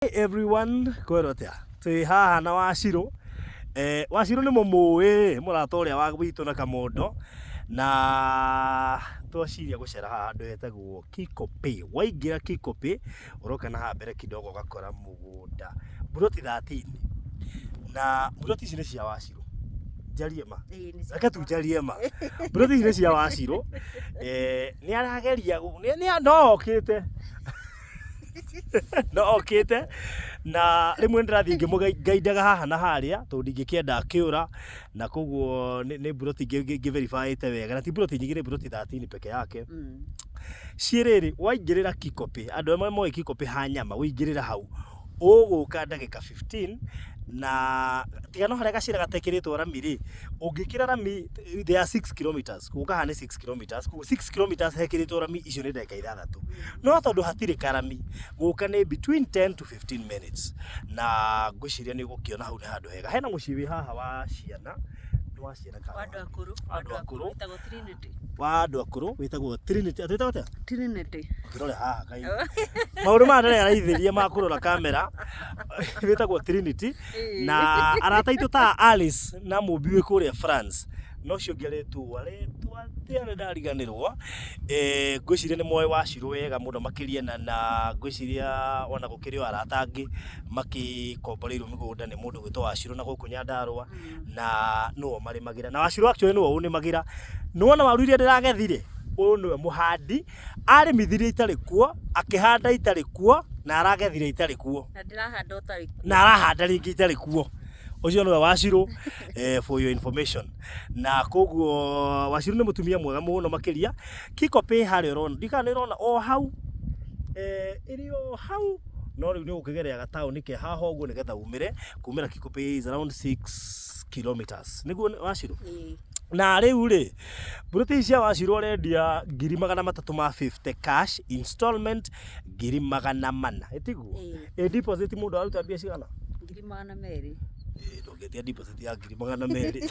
Hey everyone, kwerotea. Tui haha na Wachiro. Wachiro ni mumuwe murata uria wa witu na Kamondo na twashiria gucera haha handu hetagwo Kikope. Waingira Kikope uroka na haha mbere kidogo gakora mugunda buroti 13 na buroti ici ni cia Wachiro. Jarie ma. Reke tujarie ma. Buroti ici ni cia Wachiro. Ni arageria ni andokite. No okite na rimwe ndirathi ngimugaidaga haha na haria tondu ndingikienda akiura na koguo ni buroti verify ite wega na ti buroti nyingire buroti 13 peke yake. Ciriri waingirira Kikope andu amwe moe Kikope ha nyama waingirira hau uguka ndagika 15 na tigano haria gacira gatekiritwo rami ri ungikira rami they are 6 kilometers guka hane 6 kilometers 6 kilometers hekiritwo rami icio ni ndagika 6 no tondu hatire karami guka ni between 10 to 15 minutes na ngwiciria ni gukiona hau ni handu hega hena muciwi haha wa ciana wa ciana ka andu akuru witagwo Trinity andu akuru witagwo Trinity atwita Trinity ukirore haha kai maundu ma ndare araithiria ma kurora kamera witagwo Trinity na arataito ta Alice na mubiwe kuria France no cio ngeretwo tiare ndariganirwo ngwiciria ni moyo Wachiro wega muno makiria na ngwiciria ona gukirio aratangi makikomboreirwo migunda ni mundu gwitwa Wachiro na guku Nyandarua na no mari magira na Wachiro actually no une magira nuona waru iria ndiragethire uyu niwe muhandi ari mithiria itari kuo akihanda itari kuo na aragethire itari kuo na arahanda ringi itari kuo ucio niwe Wachiro for your information na koguo Wachiro ni mutumia mwega muno makiria Kikope hari urona ndikana irona o hau irio hau no riu ni ukigerea gatauni ke haha uguo nigetha umire kumira Kikope is around 6 kilometers niguo Wachiro na riu ri buroti cia Wachiro arendia 350 cash installment 400 itiguo deposit mundu aruta bia cigana 200 ndogetia deposit ya 200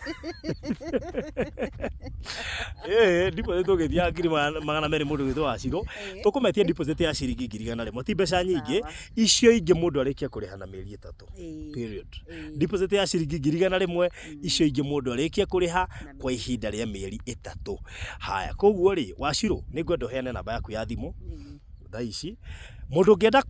deposit ndogetia ya 200 mundu gwitwa Wachiro tukumetia deposit ya ciringi 100 ti mbeca nyingi icio ingi mundu arikia kuriha na mieri 3 period deposit ya ciringi 100 icio ingi mundu arikia kuriha kwa ihinda ria mieri 3 haya koguo ri Wachiro ni ngwenda heane namba yaku ya thimu thaa ici mundu ngienda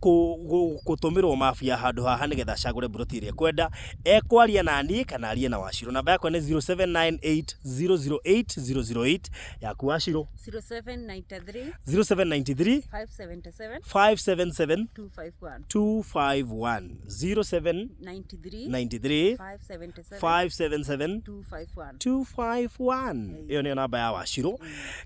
kutumirwo mafia handu haha nigetha cagure buroti iria kwenda ekwaria nani kana arie na Wachiro namba yakwa ni 0798008008 yaku Wachiro 0793 577 251 0793 577 251 iyo ni namba ya Wachiro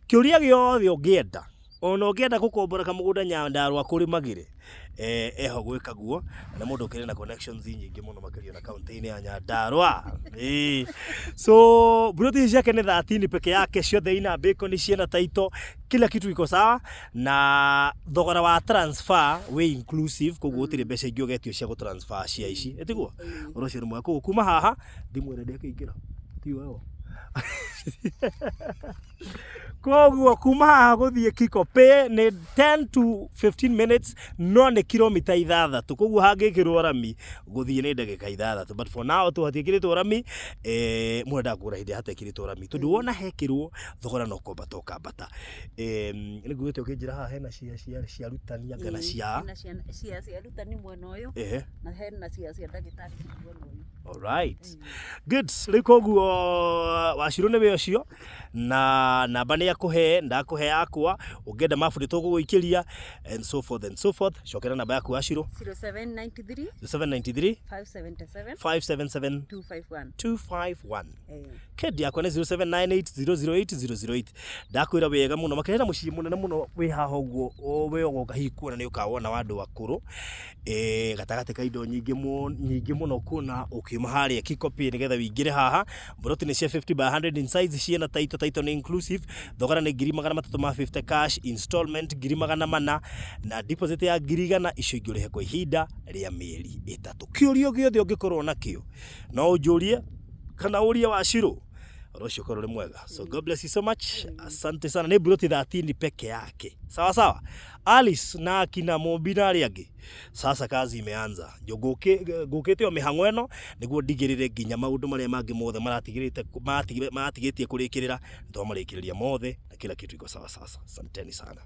kiuria giothe ungienda ono ngenda gukombora kamugunda Nyandarua kuri magire eho gwika guo na mundu kire na connections nyingi muno makiria na county ya Nyandarua so buroti ciake ni 13 peke yake ciothe ina bacon ciena taito kila kitu iko sawa na thogora wa transfer we inclusive koguo tire mbeca ingĩ ugetio cia go transfer cia ici etiguo urocio ni mwako kuma haha thimũ ĩrĩa ndĩkĩingĩra ti wewe koguo kuma haha guthie Kikope ni 10 to 15 minutes no ni kilomita 6 koguo hangikirwo rami guthie ni ndagika 6 but for now tuhatikiritwo rami mwenda kura hindi hatekiritwo rami tondu wona hekirwo thogora no komba toka bata ni gwite ukinjira haha hena cia rutania ngana cia rutani mwena uyu na hena cia ndagitari mwena uyu. All right. Good. Likoguo Wachiro ni wecio na namba ni yakuhe ndakuhe yakwa ungenda mafundi tuguikiria and so forth shokera namba yaku Wachiro 0793 577 251 kedi yakwa ni 0798008008 ndakwira wega muno makirera mucii munene muno wi haha uguo we ogoka hikuona ni ukawona wandu wakuru gatagati ka indo nyingi muno kuna ukiuma haria Kikope nigetha wingire haha buroti ni cia 50 by 100 in size ciena taito ni inclusive thogora ni 350 cash installment 400 na deposit ya 100 icio ingĩrihe kwa ihinda ria mieri 3 kiurio giothe ungikorwo nakio no ujurie kana uria Wachiro Rocio korore mwega. So God bless you so much. Asante sana. Ni buroti 13 peke yake. Sawa sawa. Alice na akina Mombi na ari angi. Sasa kazi imeanza. Jo gukite o mihango eno niguo ndigirire nginya maundu maria mangi mothe maratigirite kurikiririra ndo marikiriria mothe na kila kitu iko sawa sasa. Asanteni sana.